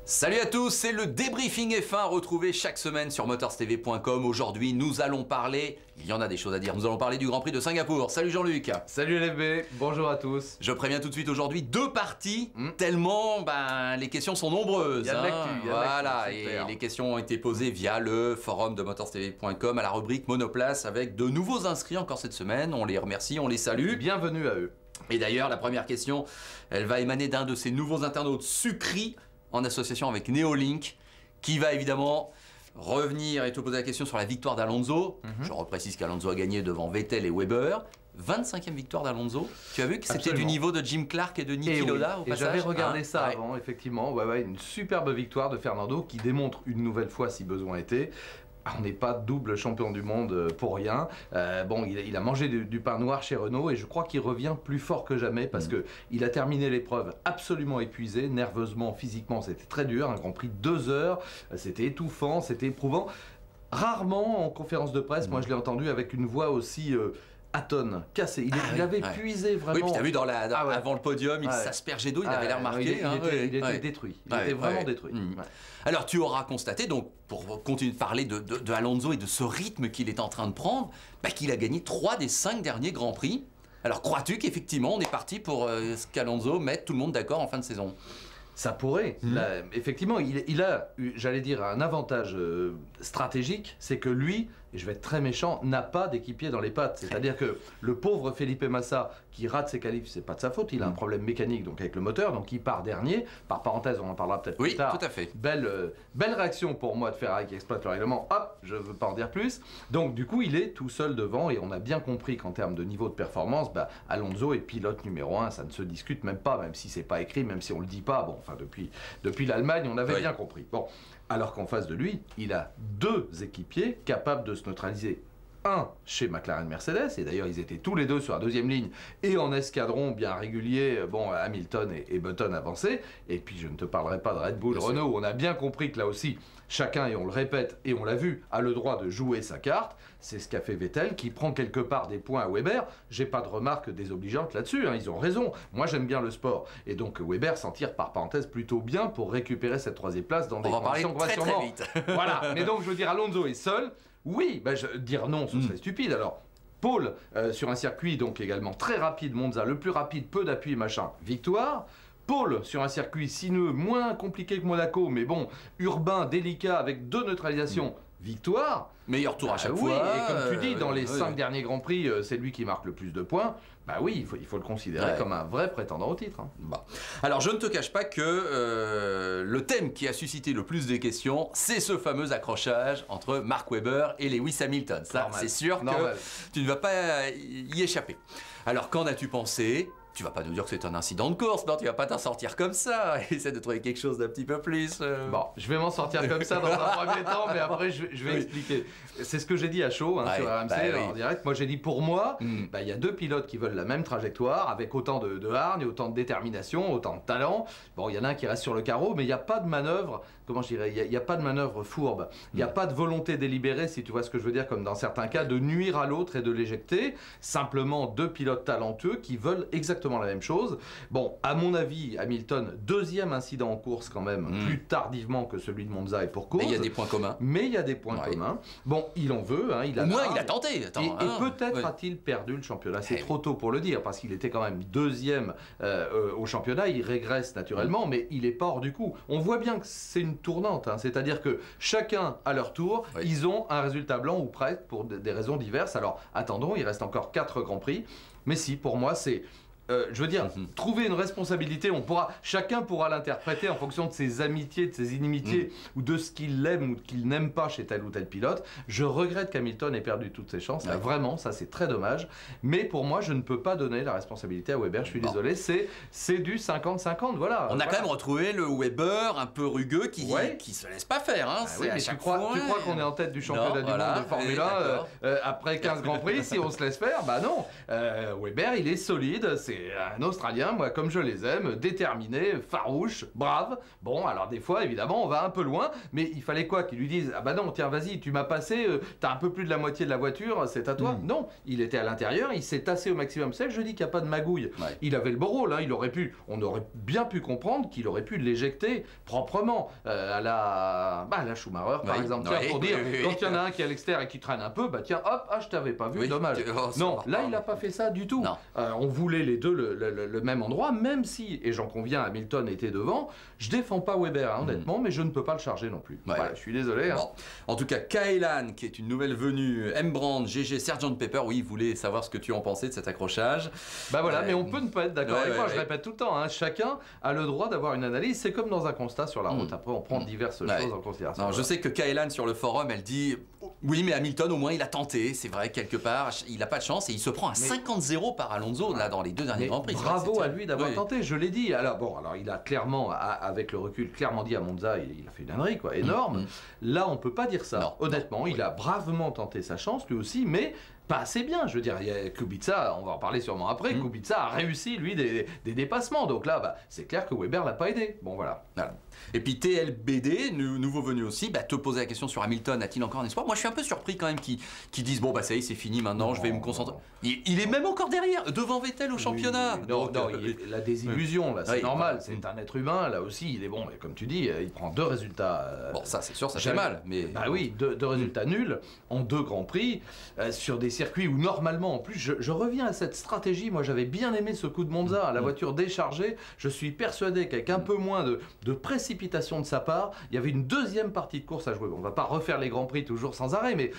Salut à tous, c'est le débriefing F1 retrouvé chaque semaine sur motorstv.com. Aujourd'hui, nous allons parler, il y en a des choses à dire, nous allons parler du Grand Prix de Singapour. Salut Jean-Luc. Salut LFB, bonjour à tous. Je préviens tout de suite aujourd'hui, deux parties, tellement les questions sont nombreuses. Il y a de l'actu, voilà, et les questions ont été posées via le forum de motorstv.com à la rubrique Monoplace avec de nouveaux inscrits encore cette semaine. On les remercie, on les salue. Bienvenue à eux. Et d'ailleurs, la première question, elle va émaner d'un de ces nouveaux internautes, Sucri, en association avec Neolink, qui va évidemment revenir et te poser la question sur la victoire d'Alonso. Je reprécise qu'Alonso a gagné devant Vettel et Weber. 25e victoire d'Alonso. Tu as vu que c'était du niveau de Jim Clark et de Niki Lauda au passage. J'avais regardé ça avant, effectivement. Une superbe victoire de Fernando qui démontre une nouvelle fois, si besoin était, on n'est pas double champion du monde pour rien. Il a mangé du pain noir chez Renault et je crois qu'il revient plus fort que jamais parce qu'il a terminé l'épreuve absolument épuisé, nerveusement, physiquement, c'était très dur. Un Grand Prix de 2 heures, c'était étouffant, c'était éprouvant. Rarement en conférence de presse, moi je l'ai entendu avec une voix aussi atone, cassé. Il avait puisé vraiment. Oui, puis tu as vu avant le podium, il s'aspergeait d'eau, il avait l'air marqué. Il était détruit. Il était vraiment détruit. Alors tu auras constaté, donc pour continuer de parler de Alonso et de ce rythme qu'il est en train de prendre, qu'il a gagné 3 des 5 derniers Grands Prix. Alors crois-tu qu'effectivement on est parti pour qu'Alonso mette tout le monde d'accord en fin de saison ? Ça pourrait. Effectivement, il a, j'allais dire, un avantage stratégique, c'est que lui, et je vais être très méchant, n'a pas d'équipier dans les pattes. C'est-à-dire que le pauvre Felipe Massa, qui rate ses qualifs, c'est pas de sa faute, il a un problème mécanique donc avec le moteur, donc il part dernier. Par parenthèse, on en parlera peut-être plus tard. Oui, tout à fait. Belle réaction pour moi de Ferrari qui exploite le règlement. Hop, je veux pas en dire plus. Donc du coup, il est tout seul devant et on a bien compris qu'en termes de niveau de performance, Alonso est pilote numéro 1, ça ne se discute même pas, même si c'est pas écrit, même si on le dit pas. Depuis l'Allemagne, on avait bien compris. Alors qu'en face de lui, il a 2 équipiers capables de se neutraliser. Un chez McLaren Mercedes, et d'ailleurs ils étaient tous les deux sur la 2e ligne et en escadron bien régulier, Hamilton et Button avancés. Et puis je ne te parlerai pas de Red Bull, Renault, on a bien compris que là aussi, chacun, et on le répète, et on l'a vu, a le droit de jouer sa carte. C'est ce qu'a fait Vettel, qui prend quelque part des points à Weber. J'ai pas de remarques désobligeantes là-dessus, ils ont raison. Moi j'aime bien le sport. Et donc Weber s'en tire par parenthèse plutôt bien pour récupérer cette 3e place dans des conditions très vite. Voilà, mais donc je veux dire, Alonso est seul. Oui, dire non, ce serait stupide. Alors, Paul, sur un circuit donc également très rapide, Monza, le plus rapide, peu d'appui, machin, victoire. Paul, sur un circuit sinueux, moins compliqué que Monaco, mais urbain, délicat, avec 2 neutralisations, victoire. Meilleur tour à chaque fois. Oui, et comme tu dis, dans les 5 derniers Grands Prix, c'est lui qui marque le plus de points. Il faut le considérer comme un vrai prétendant au titre. Alors, je ne te cache pas que le thème qui a suscité le plus de questions, c'est ce fameux accrochage entre Mark Webber et Lewis Hamilton. Ça, c'est sûr que tu ne vas pas y échapper. Alors, qu'en as-tu pensé ? Tu vas pas nous dire que c'est un incident de course, non, tu vas pas t'en sortir comme ça. Essaie de trouver quelque chose d'un petit peu plus. Je vais m'en sortir comme ça dans un premier temps, mais après je vais expliquer. C'est ce que j'ai dit à Shaw sur RMC en direct. Moi j'ai dit pour moi, il y a 2 pilotes qui veulent la même trajectoire, avec autant de hargne, autant de détermination, autant de talent. Il y en a un qui reste sur le carreau, mais il n'y a pas de manœuvre, comment je dirais, il n'y a pas de manœuvre fourbe. Il n'y a pas de volonté délibérée, si tu vois ce que je veux dire, comme dans certains cas, de nuire à l'autre et de l'éjecter. Simplement 2 pilotes talentueux qui veulent exactement la même chose. À mon avis, Hamilton, 2e incident en course quand même, plus tardivement que celui de Monza et pour cause. Mais il y a des points communs. Il en veut. Au moins, il a tenté. Et peut-être a-t-il perdu le championnat. C'est trop tôt pour le dire, parce qu'il était quand même 2e au championnat. Il régresse naturellement, mais il n'est pas hors du coup. On voit bien que c'est une tournante. C'est-à-dire que chacun, à leur tour, ils ont un résultat blanc ou presque pour des raisons diverses. Alors, attendons, il reste encore 4 Grands Prix. Mais si, pour moi, c'est... je veux dire, trouver une responsabilité, chacun pourra l'interpréter en fonction de ses amitiés, de ses inimitiés, ou de ce qu'il aime ou qu'il n'aime pas chez tel ou tel pilote. Je regrette qu'Hamilton ait perdu toutes ses chances, là, vraiment, ça c'est très dommage. Mais pour moi, je ne peux pas donner la responsabilité à Weber, je suis désolé, c'est du 50-50, voilà. On a quand même retrouvé le Weber un peu rugueux qui se laisse pas faire. Tu crois qu'on est en tête du championnat du monde de Formule 1 après 15 Grands Prix, si on se laisse faire? Non. Weber, il est solide, c'est un Australien, moi, comme je les aime, déterminé, farouche, brave. Bon, alors des fois, évidemment, on va un peu loin, mais il fallait quoi? Qu'il lui dise, ah bah non, tiens, vas-y, tu m'as passé, t'as un peu plus de la moitié de la voiture, c'est à toi. Non, il était à l'intérieur, il s'est tassé au maximum. C'est je dis qu'il n'y a pas de magouille. Ouais. Il avait le beau rôle, hein, on aurait bien pu comprendre qu'il aurait pu l'éjecter proprement à la Schumacher, par exemple. Tiens, pour dire, quand il y en a un qui est à l'extérieur et qui traîne un peu, bah tiens, hop, je t'avais pas vu, dommage. Non, là, il n'a pas fait ça du tout. On voulait les deux le même endroit, même si, et j'en conviens, Hamilton était devant. Je défends pas Weber, hein, honnêtement, mais je ne peux pas le charger non plus. Ouais. Voilà, je suis désolé. Hein. Bon. En tout cas, Kaylan, qui est une nouvelle venue, M. Brand, GG, Sgt Pepper, oui, il voulait savoir ce que tu en pensais de cet accrochage. Bah voilà, mais on peut ne pas être d'accord avec moi, je répète tout le temps, hein, chacun a le droit d'avoir une analyse, c'est comme dans un constat sur la route, après on prend diverses choses en considération. Non, je sais que Kaylan sur le forum, elle dit, oui, mais Hamilton au moins il a tenté, c'est vrai, quelque part, il n'a pas de chance et il se prend un 50-0 par Alonso là dans les deux derniers Grands Prix. Bravo à lui d'avoir tenté, je l'ai dit. Alors bon, il a clairement, avec le recul, clairement dit à Monza, il a fait une ânerie, quoi, énorme. Là, on peut pas dire ça. Non. Honnêtement, il a bravement tenté sa chance, lui aussi, mais pas assez bien, je veux dire, Kubica, on va en parler sûrement après, Kubica a réussi, lui, des dépassements, donc là, bah, c'est clair que Weber l'a pas aidé. Bon, voilà. Et puis TLBD, nouveau venu aussi, bah, te poser la question sur Hamilton, a-t-il encore un espoir? Moi, je suis un peu surpris quand même qu'ils disent, bon, bah ça y est, c'est fini maintenant, je vais me concentrer. Il est même encore derrière, devant Vettel au championnat. Non, la désillusion, là, c'est normal, c'est un être humain, là aussi, il est bon, mais comme tu dis, il prend 2 résultats. Bon, ça, c'est sûr, ça fait mal, mais... Bah oui, 2 résultats nuls en 2 Grands Prix, sur des circuits où normalement, en plus, je reviens à cette stratégie, moi j'avais bien aimé ce coup de Monza, la voiture déchargée, je suis persuadé qu'avec un peu moins de précipitation de sa part, il y avait une deuxième partie de course à jouer. On va pas refaire les Grands Prix toujours sans arrêt, mais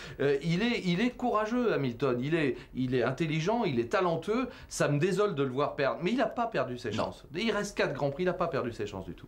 il est courageux, Hamilton, il est intelligent, il est talentueux, ça me désole de le voir perdre, mais il n'a pas perdu ses chances. Il reste 4 Grands Prix, il n'a pas perdu ses chances du tout.